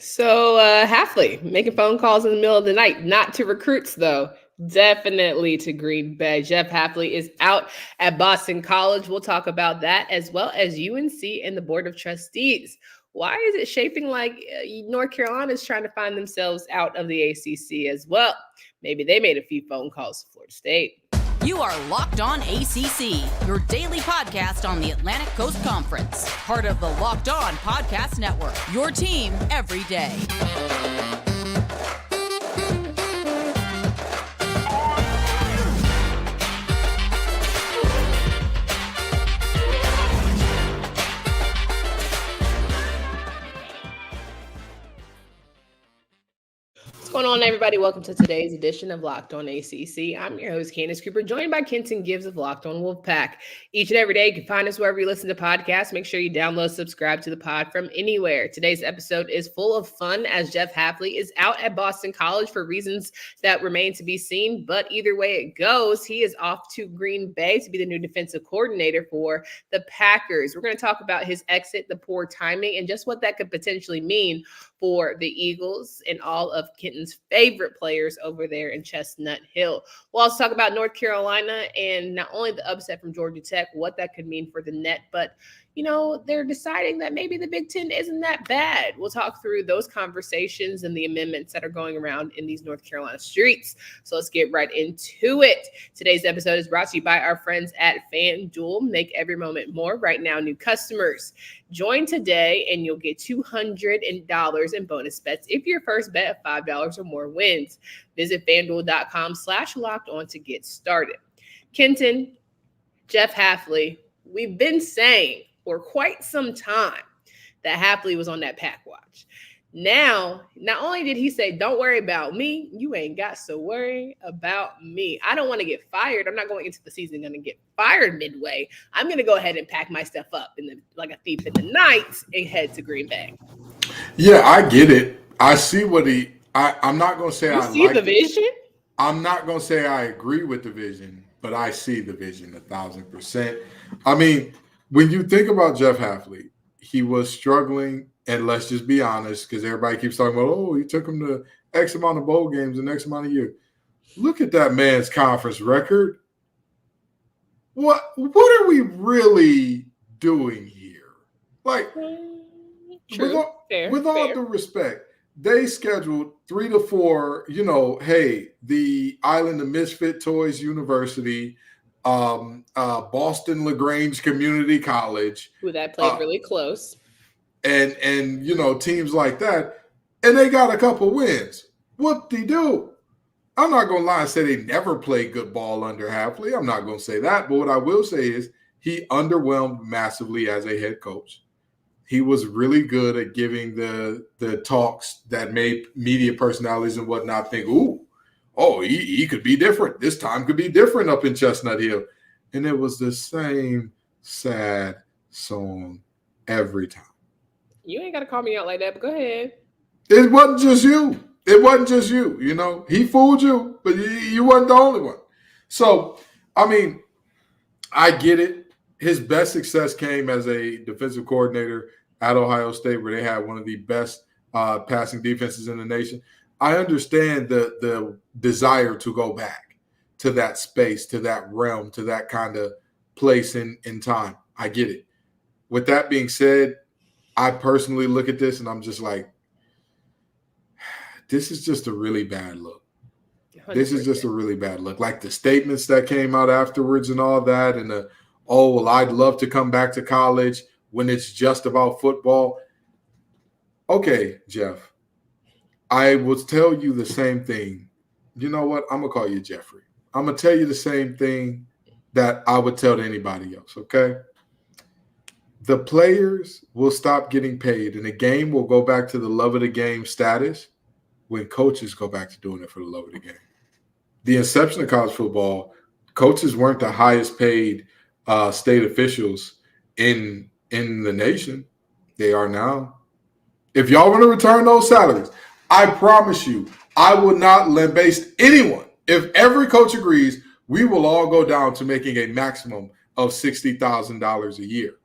So, Hafley making phone calls in the middle of the night, not to recruits though, definitely to Green Bay. Jeff Hafley is out at Boston College. We'll talk about that as well as UNC and the Board of Trustees. Why is it shaping like North Carolina is trying to find themselves out of the ACC as well? Maybe they made a few phone calls to Florida State. You are Locked On ACC, your daily podcast on the Atlantic Coast Conference. Part of the Locked On Podcast Network, your team every day. What's going on, everybody? Welcome to today's edition of Locked On ACC. I'm your host, Candace Cooper, joined by Kenton Gibbs of Locked On Wolfpack. Each and every day, you can find us wherever you listen to podcasts. Make sure you download, subscribe to the pod from anywhere. Today's episode is full of fun as Jeff Hafley is out at Boston College for reasons that remain to be seen. But either way it goes, he is off to Green Bay to be the new defensive coordinator for the Packers. We're going to talk about his exit, the poor timing, and just what that could potentially mean for the Eagles and all of Kenton's favorite players over there in Chestnut Hill. We'll also talk about North Carolina and not only the upset from Georgia Tech, what that could mean for the net, but they're deciding that maybe the Big Ten isn't that bad. We'll talk through those conversations and the amendments that are going around in these North Carolina streets. So let's get right into it. Today's episode is brought to you by our friends at FanDuel. Make every moment more. Right now, new customers. Join today and you'll get $200 in bonus bets if your first bet of $5 or more wins. Visit FanDuel.com/locked-on to get started. Kenton, Jeff Hafley, we've been saying for quite some time that Hafley was on that pack watch. Now, not only did he say, don't worry about me, you ain't got to worry about me. I don't want to get fired. I'm not going into the season going to get fired midway. I'm going to go ahead and pack my stuff up like a thief in the night and head to Green Bay. Yeah, I get it. I see what I'm not going to say I see the vision? I'm not going to say I agree with the vision, but I see the vision 1,000%. I mean, when you think about Jeff Hafley, he was struggling, and let's just be honest, because everybody keeps talking about, oh, he took him to X amount of bowl games in X amount of years. Look at that man's conference record. What are we really doing here? Like, True. with all due respect, they scheduled 3 to 4, the Island of Misfit Toys University, Boston LaGrange Community College, who that played really close, and teams like that, and they got a couple wins. Whoop-de-doo. I'm not gonna lie and say they never played good ball under Hafley. I'm not gonna say that, but what I will say is he underwhelmed massively as a head coach. He was really good at giving the talks that made media personalities and whatnot think, he could be different. This time could be different up in Chestnut Hill. And it was the same sad song every time. You ain't got to call me out like that, but go ahead. It wasn't just you. He fooled you, but you weren't the only one. So, I mean, I get it. His best success came as a defensive coordinator at Ohio State, where they had one of the best passing defenses in the nation. I understand the desire to go back to that space, to that realm, to that kind of place in time. I get it. With that being said, I personally look at this and I'm just like, this is just a really bad look. 100%. This is just a really bad look. Like the statements that came out afterwards and all that, and I'd love to come back to college when it's just about football. Okay, Jeff. I will tell you the same thing. You know what? I'm going to call you Jeffrey. I'm going to tell you the same thing that I would tell to anybody else, okay? The players will stop getting paid, and the game will go back to the love of the game status when coaches go back to doing it for the love of the game. The inception of college football, coaches weren't the highest paid state officials in the nation. They are now. If y'all want to return those salaries, I promise you, I will not lambaste anyone. If every coach agrees, we will all go down to making a maximum of $60,000 a year.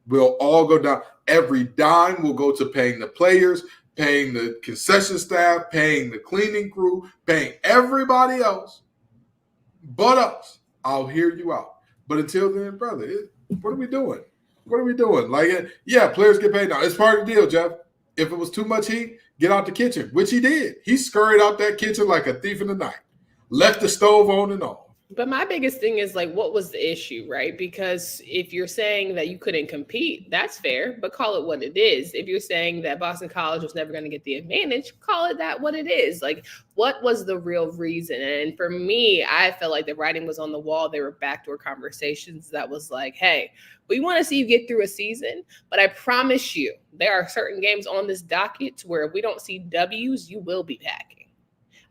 We'll all go down. Every dime will go to paying the players, paying the concession staff, paying the cleaning crew, paying everybody else but us. I'll hear you out. But until then, brother, what are we doing? What are we doing? Like, yeah, players get paid now. It's part of the deal, Jeff. If it was too much heat, get out the kitchen, which he did. He scurried out that kitchen like a thief in the night, left the stove on and on. But my biggest thing is, like, what was the issue, right? Because if you're saying that you couldn't compete, that's fair, but call it what it is. If you're saying that Boston College was never going to get the advantage, call it that what it is. Like, what was the real reason? And for me, I felt like the writing was on the wall. There were backdoor conversations that was like, hey, we want to see you get through a season, but I promise you there are certain games on this docket where if we don't see W's, you will be packing.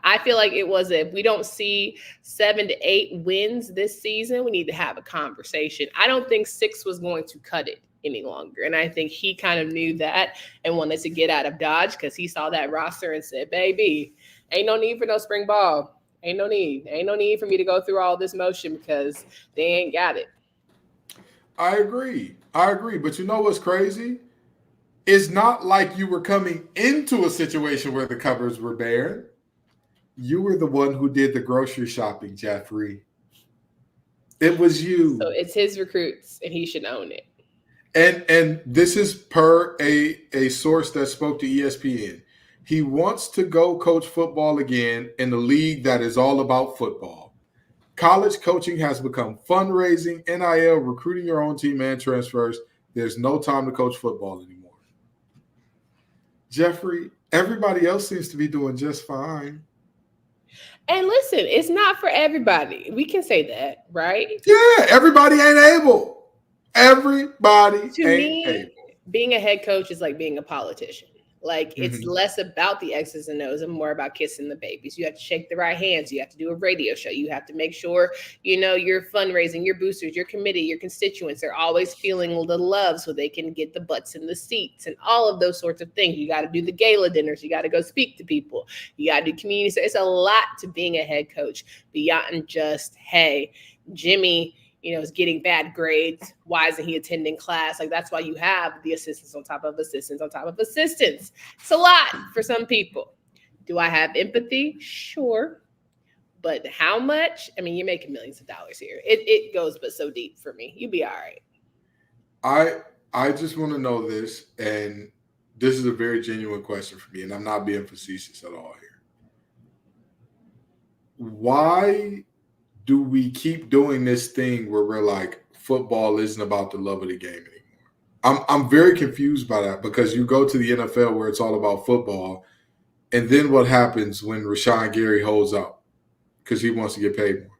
I feel like it was, if we don't see 7 to 8 wins this season, we need to have a conversation. I don't think 6 was going to cut it any longer. And I think he kind of knew that and wanted to get out of Dodge because he saw that roster and said, baby, ain't no need for no spring ball. Ain't no need. Ain't no need for me to go through all this motion because they ain't got it. I agree. But you know what's crazy? It's not like you were coming into a situation where the cupboards were bare. You were the one who did the grocery shopping, Jeffrey. It was you. So it's his recruits, and he should own it. And this is per a source that spoke to ESPN. He wants to go coach football again in a league that is all about football. College coaching has become fundraising, NIL, recruiting your own team, and transfers. There's no time to coach football anymore. Jeffrey, everybody else seems to be doing just fine. And listen, it's not for everybody. We can say that, right? Yeah, everybody ain't able. Everybody ain't able. Being a head coach is like being a politician. Like, it's less about the X's and O's and more about kissing the babies. You have to shake the right hands. You have to do a radio show. You have to make sure, your fundraising, your boosters, your committee, your constituents are always feeling the love so they can get the butts in the seats and all of those sorts of things. You got to do the gala dinners. You got to go speak to people. You got to do community. So it's a lot to being a head coach beyond just, hey, Jimmy, is getting bad grades. Why isn't he attending class? Like, that's why you have the assistants on top of assistants on top of assistants. It's a lot for some people. Do I have empathy? Sure. But how much? I mean, you're making millions of dollars here. It goes but so deep for me. You'll be all right. I just want to know this, and this is a very genuine question for me, and I'm not being facetious at all here. Why do we keep doing this thing where we're like, football isn't about the love of the game anymore? I'm very confused by that, because you go to the NFL where it's all about football, and then what happens when Rashawn Gary holds out because he wants to get paid more?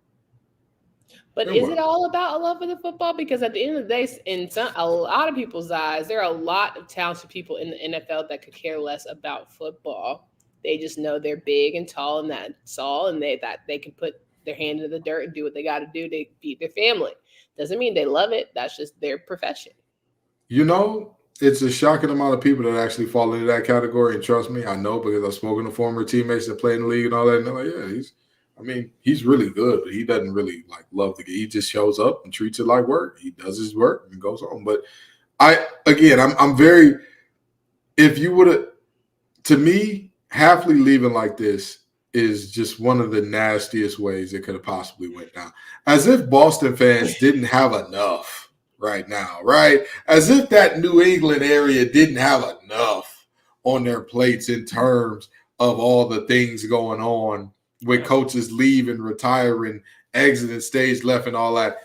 But is it all about a love of the football? Because at the end of the day, in a lot of people's eyes, there are a lot of talented people in the NFL that could care less about football. They just know they're big and tall, and that's all, and they can put their hand in the dirt and do what they got to do to feed their family. Doesn't mean they love it. That's just their profession. It's a shocking amount of people that actually fall into that category. And trust me, I know, because I've spoken to former teammates that play in the league and all that. And they're like, yeah, he's really good, but he doesn't really love the game. He just shows up and treats it like work. He does his work and goes home. But I'm very, if you would have, to me, Hafley leaving like this is just one of the nastiest ways it could have possibly went down. As if Boston fans didn't have enough right now, right? As if that New England area didn't have enough on their plates in terms of all the things going on with coaches leaving, retiring, exiting stage left and all that.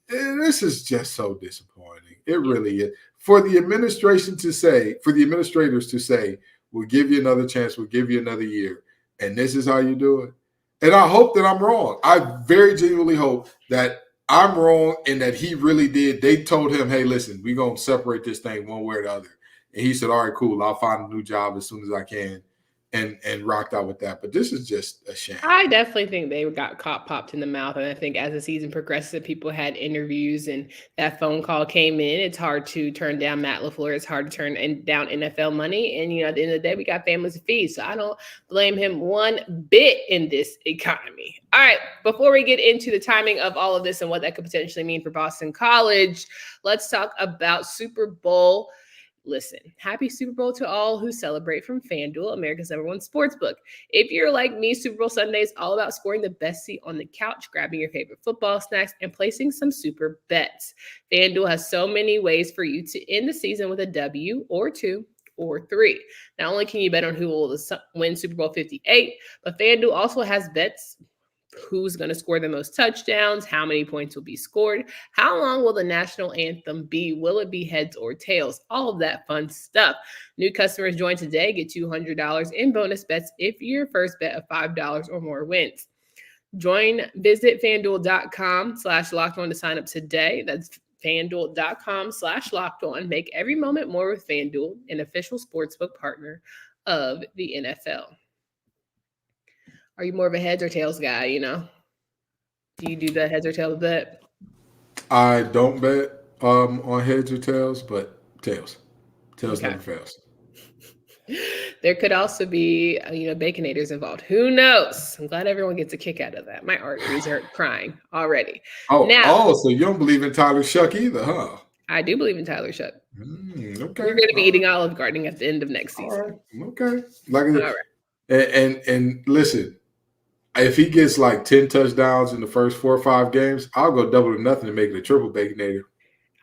This is just so disappointing. It really is. For the administrators to say, we'll give you another chance, we'll give you another year, and this is how you do it. And I hope that I'm wrong. I very genuinely hope that I'm wrong and that he really did. They told him, hey, listen, we're going to separate this thing one way or the other. And he said, all right, cool, I'll find a new job as soon as I can, and rocked out with that. But this is just a shame. I definitely think they got popped in the mouth. And I think as the season progresses, people had interviews and that phone call came in. It's hard to turn down Matt LaFleur. It's hard to turn down NFL money. And, at the end of the day, we got families to feed. So I don't blame him one bit in this economy. All right, before we get into the timing of all of this and what that could potentially mean for Boston College, let's talk about Super Bowl Listen, happy Super Bowl to all who celebrate from FanDuel, America's #1 sportsbook. If you're like me, Super Bowl Sunday is all about scoring the best seat on the couch, grabbing your favorite football snacks, and placing some super bets. FanDuel has so many ways for you to end the season with a W or 2 or 3. Not only can you bet on who will win Super Bowl 58, but FanDuel also has bets. Who's going to score the most touchdowns? How many points will be scored? How long will the national anthem be? Will it be heads or tails? All of that fun stuff. New customers join today. Get $200 in bonus bets if your first bet of $5 or more wins. Visit FanDuel.com/lockedon to sign up today. That's FanDuel.com/lockedon. Make every moment more with FanDuel, an official sportsbook partner of the NFL. Are you more of a heads or tails guy, Do you do the heads or tails bet? I don't bet on heads or tails, but tails. Tails never fails. There could also be, Baconators involved. Who knows? I'm glad everyone gets a kick out of that. My arteries are crying already. So you don't believe in Tyler Shuck either, huh? I do believe in Tyler Shuck. Okay. You're going to be eating Olive Garden at the end of next season. All right. Okay. All right. And listen, if he gets like 10 touchdowns in the first 4 or 5 games, I'll go double or nothing to make it a triple Baconator.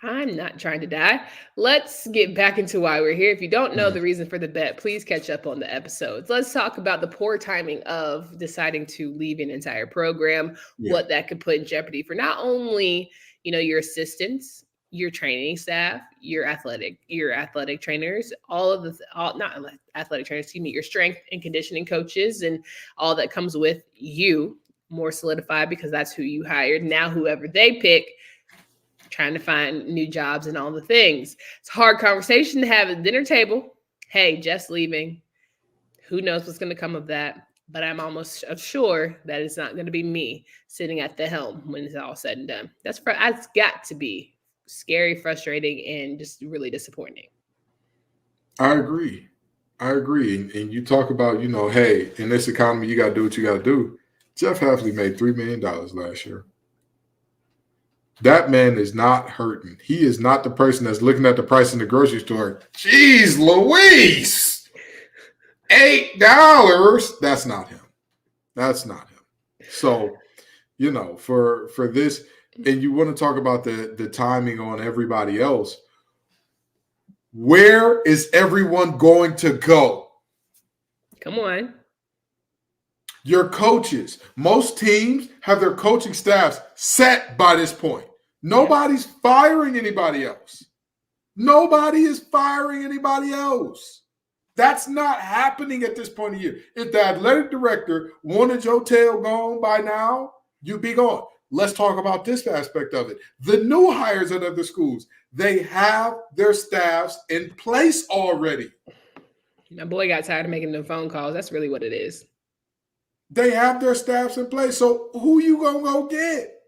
I'm not trying to die. Let's get back into why we're here. If you don't know the reason for the bet, please catch up on the episodes. Let's talk about the poor timing of deciding to leave an entire program, what that could put in jeopardy for not only, your assistants, your training staff, your athletic trainers, not athletic trainers, your strength and conditioning coaches, and all that comes with you more solidified because that's who you hired. Now, whoever they pick, trying to find new jobs and all the things. It's a hard conversation to have at the dinner table. Hey, Jeff's leaving. Who knows what's going to come of that? But I'm almost sure that it's not going to be me sitting at the helm when it's all said and done. That's got to be scary, frustrating, and just really disappointing. I agree. And you talk about, hey, in this economy, you got to do what you got to do. Jeff Hafley made $3 million last year. That man is not hurting. He is not the person that's looking at the price in the grocery store. Jeez Louise, $8. That's not him. So, for this, and you want to talk about the timing on everybody else, where is everyone going to go? Come on. Your coaches. Most teams have their coaching staffs set by this point. Nobody's firing anybody else. Nobody is firing anybody else. That's not happening at this point of the year. If the athletic director wanted your tail gone by now, you'd be gone. Let's talk about this aspect of it. The new hires at other schools, they have their staffs in place already. My boy got tired of making them phone calls. That's really what it is. They have their staffs in place. So who you gonna go get?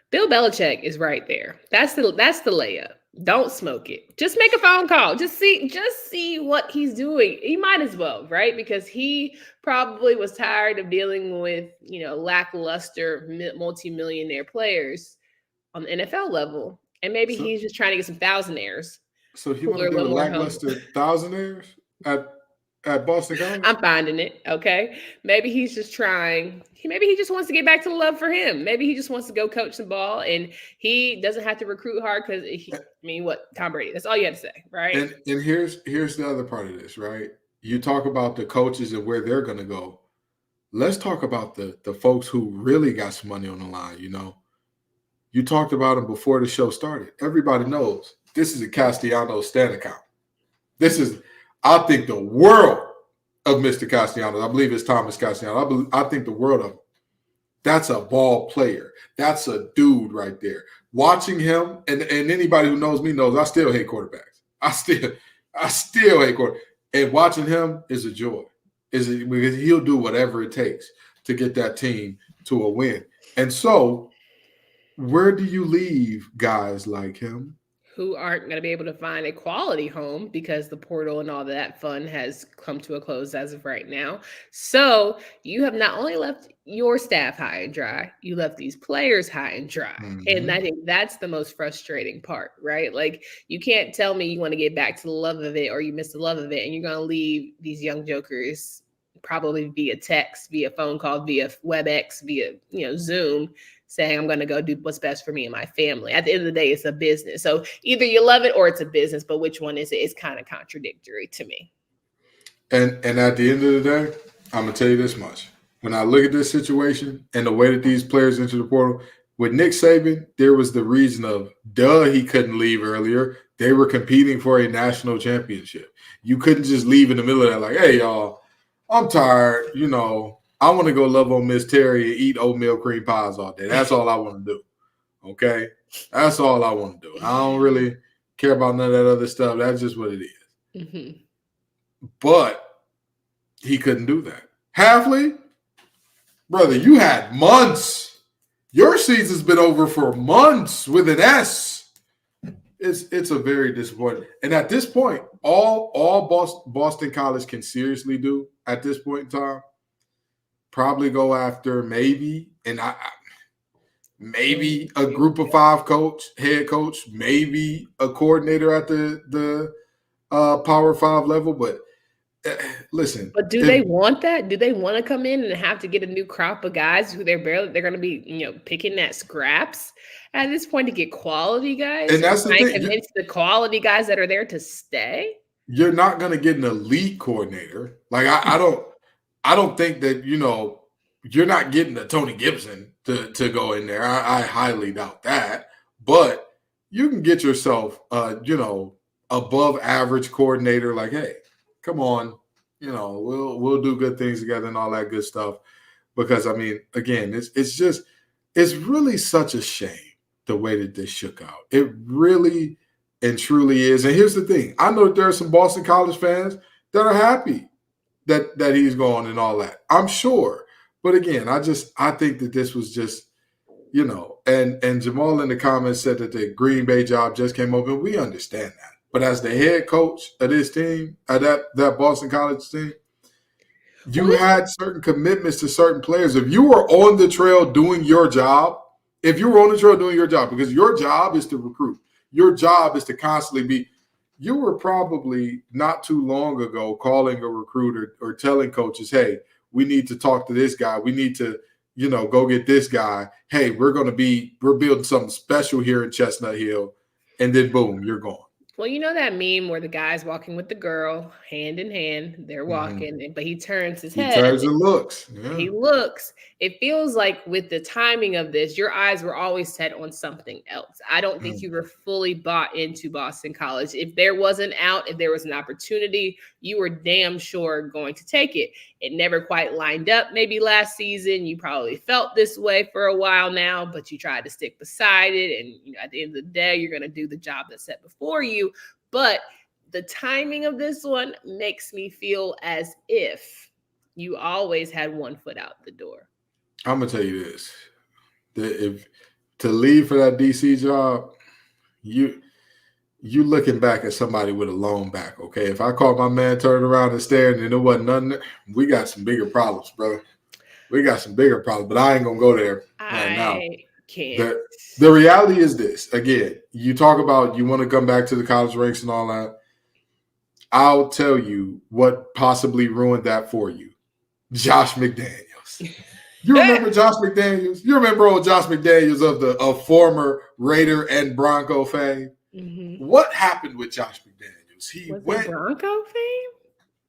Bill Belichick is right there. That's the layup. Don't smoke it. Just make a phone call. Just see what he's doing. He might as well, right? Because he probably was tired of dealing with, lackluster multimillionaire players on the NFL level. And maybe he's just trying to get some thousandaires. So he want to deal with lackluster thousandaires at Boston College? I'm finding it. Okay. Maybe he's just trying. Maybe he just wants to get back to the love for him. Maybe he just wants to go coach some ball and he doesn't have to recruit hard because Tom Brady. That's all you have to say, right? And here's the other part of this, right? You talk about the coaches and where they're going to go. Let's talk about the folks who really got some money on the line, You talked about them before the show started. Everybody knows this is a Castellanos stand account. This is, I think, the world of Mr. Castellanos. I believe it's Thomas Castellanos. I think the world of him. That's a ball player. That's a dude right there. Watching him, and anybody who knows me knows I still hate quarterbacks. I still hate quarterbacks. And watching him is a joy. Because he'll do whatever it takes to get that team to a win. And so, where do you leave guys like him? who aren't going to be able to find a quality home because the portal and all that fun has come to a close as of right now. So you have not only left your staff high and dry, you left these players high and dry. Mm-hmm. And I think that's the most frustrating part, right? Like, you can't tell me you want to get back to the love of it or you miss the love of it, and you're going to leave these young jokers probably via text, via phone call, via WebEx, via, Zoom, saying I'm going to go do what's best for me and my family. At the end of the day, it's a business. So either you love it or it's a business, but which one is it? It's kind of contradictory to me. And at the end of the day, I'm going to tell you this much. When I look at this situation and the way that these players enter the portal, with Nick Saban, there was the reason of, he couldn't leave earlier. They were competing for a national championship. You couldn't just leave in the middle of that like, hey, y'all, I'm tired, I want to go love on Miss Terry and eat oatmeal cream pies all day. That's all I want to do. Okay? That's all I want to do. I don't really care about none of that other stuff. That's just what it is. Mm-hmm. But he couldn't do that. Hafley, brother, you had months. Your season's been over for months with an S. It's a very disappointing. And at this point, all Boston College can seriously do at this point in time, probably go after maybe a group of 5 head coach, maybe a coordinator at the Power 5 level. But listen. But do they want that? Do they want to come in and have to get a new crop of guys who they're going to be, picking at scraps at this point to get quality guys? And that's the thing. Convince the quality guys that are there to stay. You're not going to get an elite coordinator. Like I don't think that, you're not getting a Tony Gibson to go in there. I highly doubt that. But you can get yourself, above average coordinator. Like, hey, come on, we'll do good things together and all that good stuff. Because, I mean, again, it's really such a shame the way that this shook out. It really and truly is. And here's the thing. I know that there are some Boston College fans that are happy that he's gone and all that. I'm sure. But again, I think that this was just, and Jamal in the comments said that the Green Bay job just came open. We understand that. But as the head coach of this team, that Boston College team, you had certain commitments to certain players. If you were on the trail doing your job, because your job is to recruit, your job is to constantly be. You were probably not too long ago calling a recruiter or telling coaches, hey, we need to talk to this guy. We need to, go get this guy. Hey, we're building something special here in Chestnut Hill. And then boom, you're gone. Well, that meme where the guy's walking with the girl, hand in hand, they're walking, but he turns his head. He turns and looks. Yeah. He looks. It feels like with the timing of this, your eyes were always set on something else. I don't think you were fully bought into Boston College. If there was an out, if there was an opportunity, you were damn sure going to take it. It never quite lined up. Maybe last season, you probably felt this way for a while now, but you tried to stick beside it. And at the end of the day, you're going to do the job that's set before you. But the timing of this one makes me feel as if you always had one foot out the door. I'm going to tell you this. If to leave for that DC job, you looking back at somebody with a long back, okay? If I caught my man turning around and staring and there wasn't nothing there, we got some bigger problems, brother. We got some bigger problems, but I ain't going to go there right now. Can't. The reality is this. Again, you talk about you want to come back to the college ranks and all that. I'll tell you what possibly ruined that for you. Josh McDaniels. You remember Josh McDaniels? You remember old Josh McDaniels of former Raider and Bronco fame? Mm-hmm. What happened with Josh McDaniels? He went Bronco fame?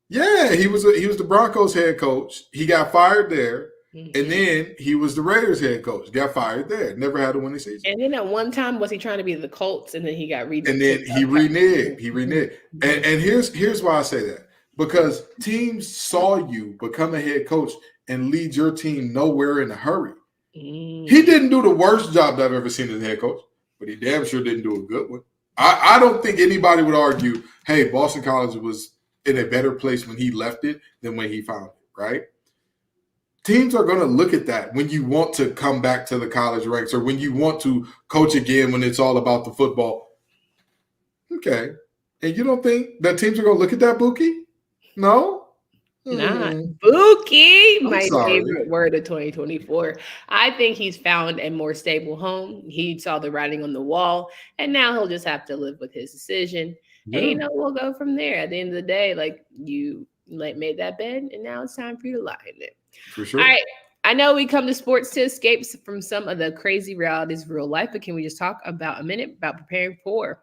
Yeah, he was the Broncos head coach. He got fired there. Mm-hmm. And then he was the Raiders head coach. Got fired there. Never had a winning season. And then at one time, was he trying to be the Colts? And then he got reneged. And then he reneged. Mm-hmm. And here's why I say that. Because teams saw you become a head coach and lead your team nowhere in a hurry. Mm-hmm. He didn't do the worst job that I've ever seen as a head coach, but he damn sure didn't do a good one. I don't think anybody would argue, hey, Boston College was in a better place when he left it than when he found it, right? Teams are going to look at that when you want to come back to the college ranks or when you want to coach again when it's all about the football. Okay. And you don't think that teams are going to look at that, Buki? No? Not Buki, my sorry. favorite word of 2024. I think he's found a more stable home. He saw the writing on the wall, and now he'll just have to live with his decision. Yeah. And we'll go from there. At the end of the day, like you made that bed, and now it's time for you to lie in it. For sure. All right. I know we come to sports to escape from some of the crazy realities of real life, but can we just talk about a minute about preparing for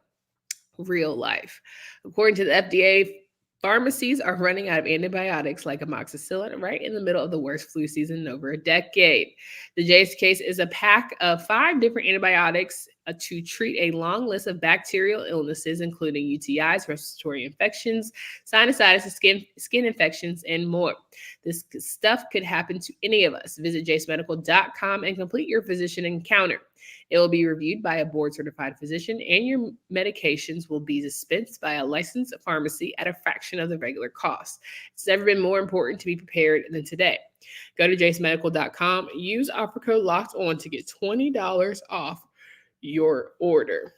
real life? According to the FDA, pharmacies are running out of antibiotics like amoxicillin right in the middle of the worst flu season in over a decade. The JCase is a pack of 5 different antibiotics to treat a long list of bacterial illnesses, including UTIs, respiratory infections, sinusitis, skin infections, and more. This stuff could happen to any of us. Visit jacemedical.com and complete your physician encounter. It will be reviewed by a board-certified physician, and your medications will be dispensed by a licensed pharmacy at a fraction of the regular cost. It's never been more important to be prepared than today. Go to jacemedical.com, use offer code LOCKEDON to get $20 off your order.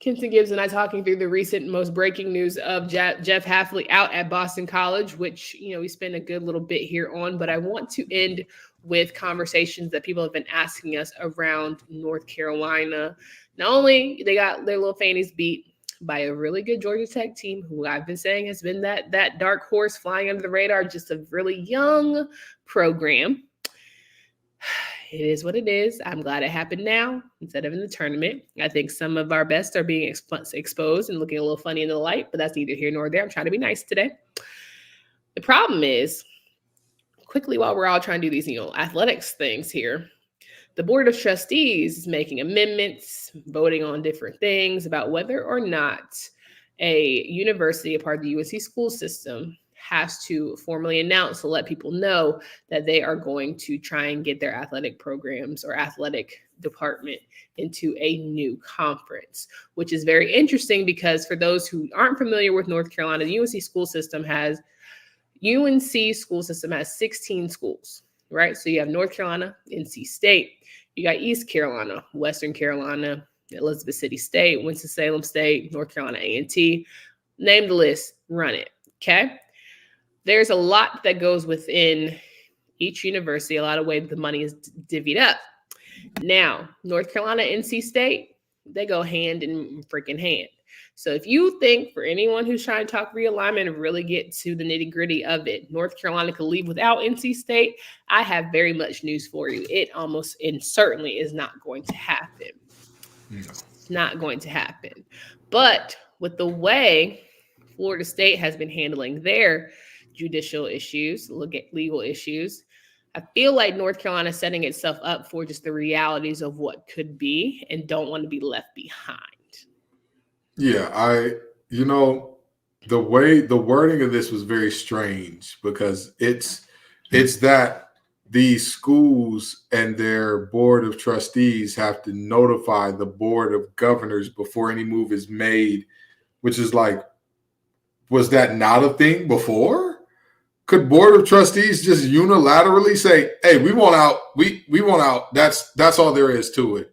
Kenton Gibbs and I talking through the recent most breaking news of Jeff Hafley out at Boston College, which, we spent a good little bit here on, but I want to end with conversations that people have been asking us around North Carolina. Not only they got their little fannies beat by a really good Georgia Tech team, who I've been saying has been that dark horse flying under the radar, just a really young program. It is what it is. I'm glad it happened now instead of in the tournament. I think some of our best are being exposed and looking a little funny in the light, but that's neither here nor there. I'm trying to be nice today. The problem is, quickly while we're all trying to do these, athletics things here, the Board of Trustees is making amendments, voting on different things about whether or not a university, a part of the UNC school system, has to formally announce to let people know that they are going to try and get their athletic programs or athletic department into a new conference, which is very interesting because for those who aren't familiar with North Carolina, the UNC school system has 16 schools, right? So you have North Carolina, NC State, you got East Carolina, Western Carolina, Elizabeth City State, Winston-Salem State, North Carolina A&T, name the list, run it, okay? There's a lot that goes within each university, a lot of ways the money is divvied up. Now, North Carolina, NC State, they go hand in freaking hand. So if you think, for anyone who's trying to talk realignment and really get to the nitty-gritty of it, North Carolina could leave without NC State, I have very much news for you. It almost and certainly is not going to happen. No. It's not going to happen. But with the way Florida State has been handling their judicial issues, legal issues, I feel like North Carolina is setting itself up for just the realities of what could be and don't want to be left behind. Yeah, the wording of this was very strange because it's that these schools and their board of trustees have to notify the board of governors before any move is made, which is like, was that not a thing before? Could board of trustees just unilaterally say, "Hey, we want out. We want out." That's all there is to it.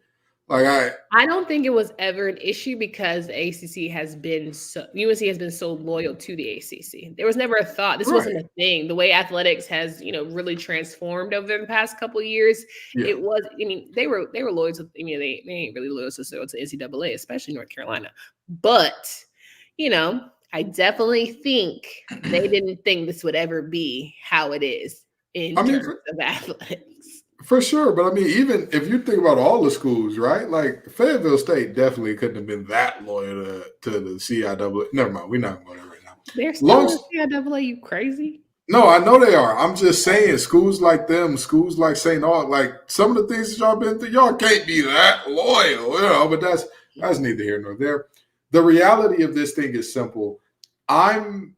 Like I don't think it was ever an issue because the ACC has been UNC has been so loyal to the ACC. There was never a thought. This wasn't a thing. The way athletics has, really transformed over the past couple of years, it was. I mean, they were loyal to. I mean, they ain't really loyal to NCAA, especially North Carolina. But I definitely think they didn't think this would ever be how it is in terms of athletics. For sure. But I mean, even if you think about all the schools, right? Like Fayetteville State definitely couldn't have been that loyal to the CIAA. Never mind. We're not going there right now. They're still in CIAA, you crazy? No, I know they are. I'm just saying schools like them, schools like St. Aug, like some of the things that y'all been through, y'all can't be that loyal, but that's neither here nor there. The reality of this thing is simple. I'm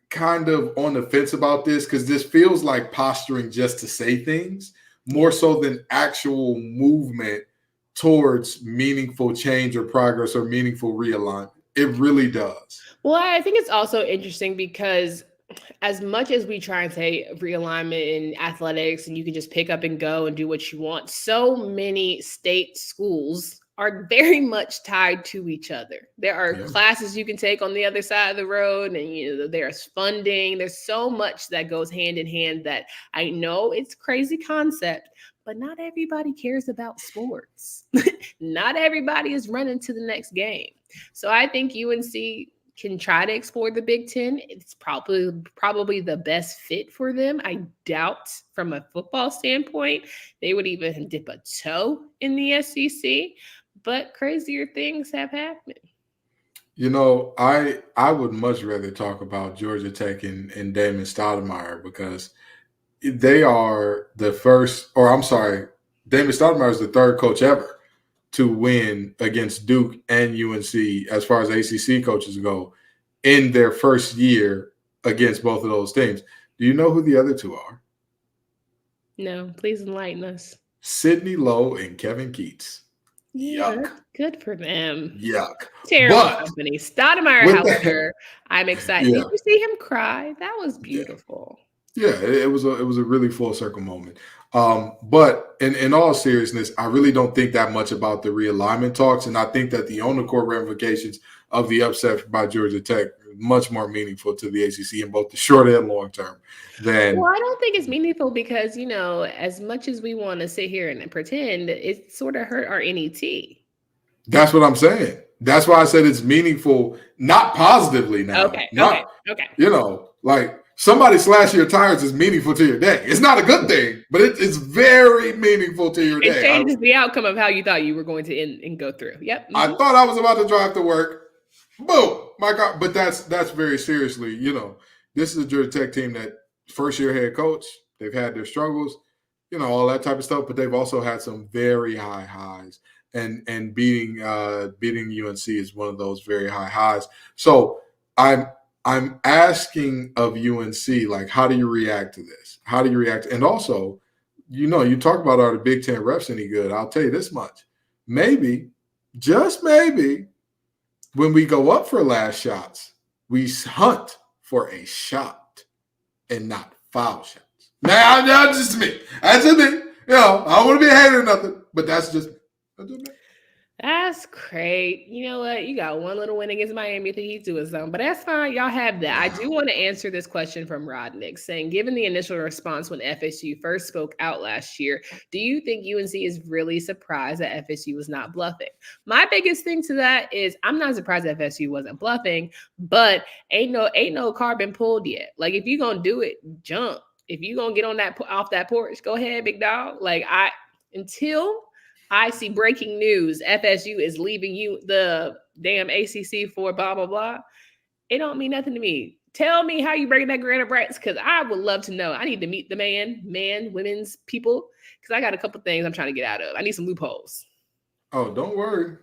kind of on the fence about this because this feels like posturing just to say things more so than actual movement towards meaningful change or progress or meaningful realignment. It really does. Well, I think it's also interesting because as much as we try and say realignment in athletics and you can just pick up and go and do what you want, so many state schools are very much tied to each other. There are classes you can take on the other side of the road, and there's funding. There's so much that goes hand in hand that I know it's crazy concept, but not everybody cares about sports. Not everybody is running to the next game. So I think UNC can try to explore the Big Ten. It's probably the best fit for them. I doubt from a football standpoint they would even dip a toe in the SEC, but crazier things have happened. I would much rather talk about Georgia Tech and Damon Stoudemire because they are the first, or I'm sorry, Damon Stoudemire is the third coach ever to win against Duke and UNC as far as ACC coaches go in their first year against both of those teams. Do you know who the other two are? No, please enlighten us. Sidney Lowe and Kevin Keats. Yeah, Yuck. Good for them. Yuck. Terrible company. Stoudemire, however, I'm excited. Yeah. Did you see him cry? That was beautiful. Yeah, it was a really full circle moment. But in all seriousness, I really don't think that much about the realignment talks, and I think that the on-the-court ramifications of the upset by Georgia Tech are much more meaningful to the ACC in both the short and long term than. Well, I don't think it's meaningful because as much as we want to sit here and pretend, it sort of hurt our NET. That's what I'm saying. That's why I said it's meaningful, not positively now. Okay. Like somebody slash your tires is meaningful to your day. It's not a good thing, but it's very meaningful to your day. It changes the outcome of how you thought you were going to end and go through. Yep. Mm-hmm. I thought I was about to drive to work. Boom. My God. But that's very seriously, this is a Georgia Tech team that first year head coach, they've had their struggles, all that type of stuff, but they've also had some very high highs. And beating UNC is one of those very high highs. So I'm asking of UNC, like, how do you react to this? How do you react? And also, you talk about are the Big Ten refs any good? I'll tell you this much. Maybe, just maybe, when we go up for last shots, we hunt for a shot and not foul shots. Now, that's just me. That's just me. I don't want to be a hater or nothing, but that's just me. That's great. You know what? You got one little win against Miami. I think he's doing something, but that's fine. Y'all have that. I do want to answer this question from Rodnick saying, given the initial response when FSU first spoke out last year, do you think UNC is really surprised that FSU was not bluffing? My biggest thing to that is I'm not surprised that FSU wasn't bluffing, but ain't no car been pulled yet. Like, if you're going to do it, jump. If you're going to get on off that porch, go ahead, big dog. Like, until I see breaking news, FSU is leaving the damn ACC for blah, blah, blah. It don't mean nothing to me. Tell me how you breaking that grant of rights, because I would love to know. I need to meet the women's people, because I got a couple things I'm trying to get out of. I need some loopholes. Oh, don't worry.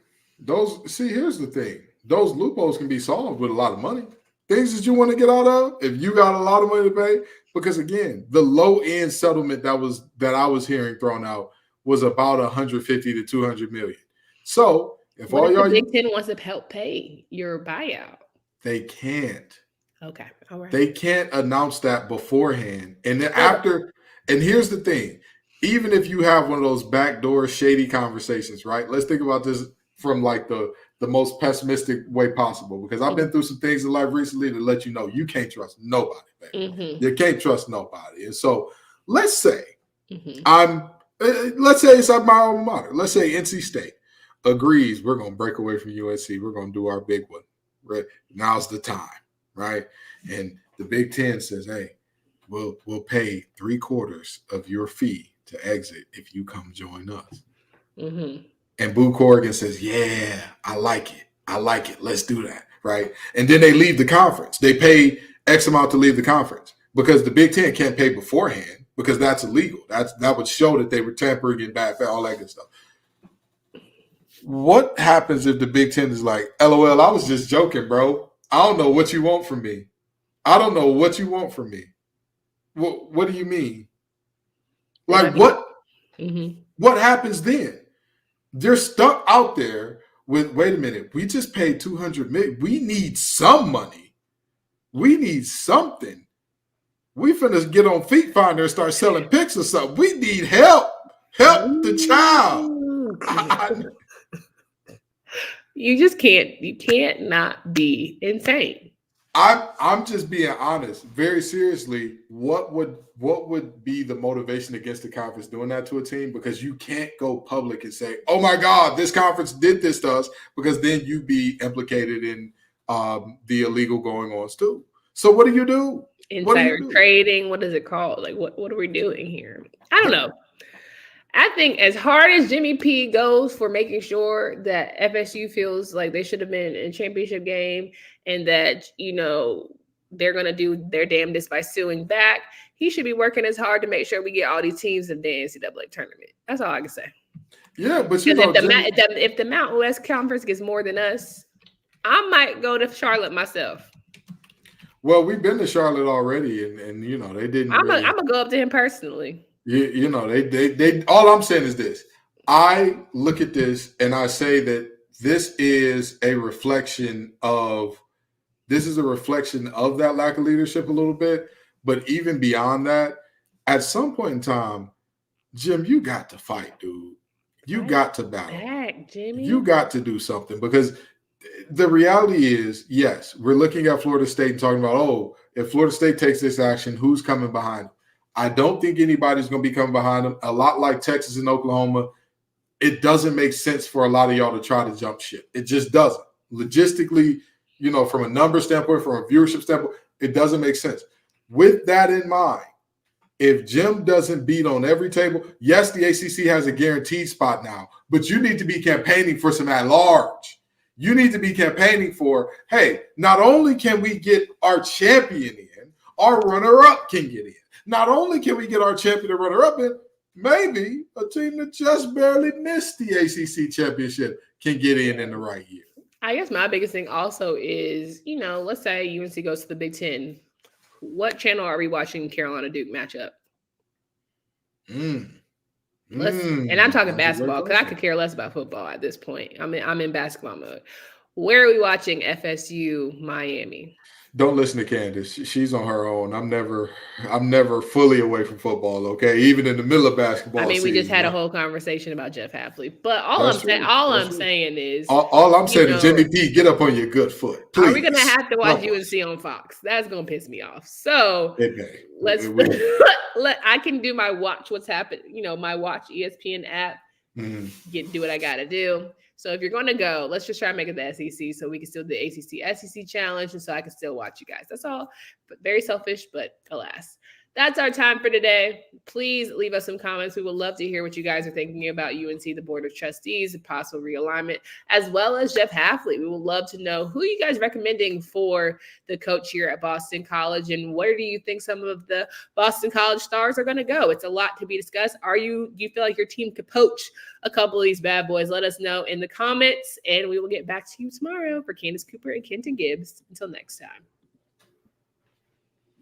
Here's the thing. Those loopholes can be solved with a lot of money. Things that you want to get out of, if you got a lot of money to pay. Because, again, the low-end settlement that I was hearing thrown out was about 150 to 200 million. So if what all y'all Big Ten wants to help pay your buyout, they can't. Okay, all right. They can't announce that beforehand, and then after. And here's the thing: even if you have one of those backdoor shady conversations, right? Let's think about this from like the most pessimistic way possible, because I've been through some things in life recently to let you know you can't trust nobody. Mm-hmm. You can't trust nobody, and so let's say let's say it's at my alma mater. Let's say NC State agrees we're going to break away from UNC. We're going to do our big one. Right? Now's the time, right? And the Big Ten says, hey, we'll pay 3/4 of your fee to exit if you come join us. Mm-hmm. And Boo Corrigan says, yeah, I like it. Let's do that, right? And then they leave the conference. They pay X amount to leave the conference because the Big Ten can't pay beforehand, because that's illegal. That would show that they were tampering in bad faith, all that good stuff. What happens if the Big Ten is like, LOL, I was just joking, bro. I don't know what you want from me. I don't know what you want from me. What do you mean? Like, what? Mm-hmm. What happens then? They're stuck out there with, wait a minute, we just paid $200 million. We need some money. We need something. We finna get on Feet Finder and start selling pics or something. We need help. Help the child. You just can't. You can't not be insane. I'm just being honest. Very seriously, what would be the motivation against the conference doing that to a team? Because you can't go public and say, "Oh my God, this conference did this to us," because then you'd be implicated in the illegal going ons too. So what do you do? Insider trading. What is it called? Like what are we doing here? I don't know. I think as hard as Jimmy P goes for making sure that FSU feels like they should have been in a championship game and that, they're going to do their damnedest by suing back, he should be working as hard to make sure we get all these teams in the NCAA tournament. That's all I can say. Yeah, but if the Mountain West Conference gets more than us, I might go to Charlotte myself. Well, we've been to Charlotte already, and they didn't. I'm gonna go up to him personally. They all I'm saying is this. I look at this and I say that this is a reflection of that lack of leadership a little bit. But even beyond that, at some point in time, Jim, you got to fight, dude. You got to battle. Back, Jimmy. You got to do something, because the reality is, yes, we're looking at Florida State and talking about, if Florida State takes this action, who's coming behind them? I don't think anybody's going to be coming behind them. A lot like Texas and Oklahoma, it doesn't make sense for a lot of y'all to try to jump ship. It just doesn't. Logistically, from a number standpoint, from a viewership standpoint, it doesn't make sense. With that in mind, if Jim doesn't beat on every table, yes, the ACC has a guaranteed spot now, but you need to be campaigning for some at-large. You need to be campaigning for, hey, not only can we get our champion in, our runner-up can get in. Not only can we get our champion and runner-up in, maybe a team that just barely missed the ACC championship can get in the right year. I guess my biggest thing also is, let's say UNC goes to the Big Ten. What channel are we watching Carolina Duke matchup? And I'm talking basketball, because I could care less about football at this point. I'm in basketball mode. Where are we watching FSU Miami? Don't listen to Candace. She's on her own. I'm never fully away from football, okay? Even in the middle of basketball. I mean, we just had a whole conversation about Jeff Hafley. But all I'm saying is Jimmy P, get up on your good foot. Please. Are we gonna have to watch UNC on Fox? That's gonna piss me off. So I can do my watch what's happened, my watch ESPN app, do what I gotta do. So if you're going to go, let's just try and make it the SEC so we can still do the ACC SEC challenge, and so I can still watch you guys. That's all. But very selfish, but alas. That's our time for today. Please leave us some comments. We would love to hear what you guys are thinking about UNC, the Board of Trustees, and possible realignment, as well as Jeff Hafley. We would love to know who you guys recommending for the coach here at Boston College, and where do you think some of the Boston College stars are going to go? It's a lot to be discussed. Do you feel like your team could poach a couple of these bad boys? Let us know in the comments, and we will get back to you tomorrow. For Candace Cooper and Kenton Gibbs. Until next time.